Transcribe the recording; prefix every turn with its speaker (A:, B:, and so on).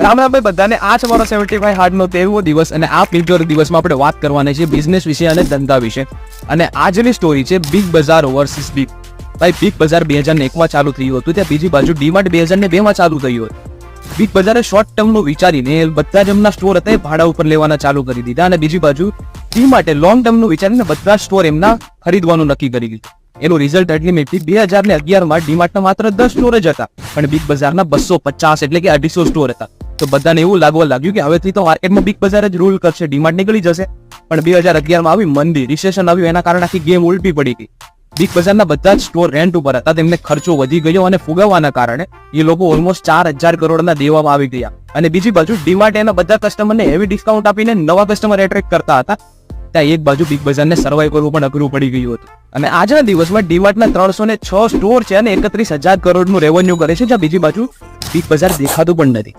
A: રામ રામ ભાઈ બધાને. આ છે મારો 75 હાર્ડનો 13મો દિવસ અને આ ફ્લિપજોર દિવસમાં આપણે વાત કરવાની છે બિઝનેસ વિશે અને ધંધા વિશે. અને આજની સ્ટોરી છે બિગ બજાર ઓવરસીઝ બિગ. ભાઈ બિગ બજાર 2001માં ચાલુ થયું હતું, ત્યાં બીજી બાજુ ડીમાર્ટ 2002માં ચાલુ થયું હતું. બિગ બજારે શોર્ટ ટર્મનું વિચારીને બધા જ એમના સ્ટોર હતા એ ભાડા ઉપર લેવાના ચાલુ કરી દીધા, અને બીજી બાજુ ડીમાર્ટે લોંગ ટર્મનું વિચારીને બધા સ્ટોર એમના ખરીદવાનું નક્કી કરી દીધું. એનું રિઝલ્ટ અલ્ટિમેટલી 2011માં ડીમાર્ટના માત્ર 10 સ્ટોર જ હતા, પણ બિગ બજારના 250 એટલે કે 250 સ્ટોર હતા. તો બધાને એવું લાગવા લાગ્યું કે હવેથી તો માર્કેટમાં બિગ બજાર જ રૂલ કરશે, ડીમાર્ટ નીકળી જશે. પણ 2011માં આવી મંદી, રિસેશન આવ્યું, એના કારણે આખી ગેમ ઉલટી પડી ગઈ. બિગ બજારના બધા જ સ્ટોર રેન્ટ ઉપર હતા, તેમને ખર્ચો વધી ગયો અને ફુગાવાના કારણે એ લોકો ઓલમોસ્ટ 4000 કરોડના દેવામાં આવી ગયા. અને બીજી બાજુ ડીમાર્ટ એના બધા કસ્ટમરને હેવી ડિસ્કાઉન્ટ આપીને નવા કસ્ટમર એટ્રેક્ટ કરતા હતા. ત્યાં એક બાજુ બિગ બજારને સર્વાઈવ કરવું પણ અઘરું પડી ગયું હતું. અને આજના દિવસમાં ડીમાર્ટના 306 સ્ટોર છે અને 31000 કરોડનું રેવન્યુ કરે છે, જ્યાં બીજી બાજુ બિગ બજાર દેખાતું પણ નથી.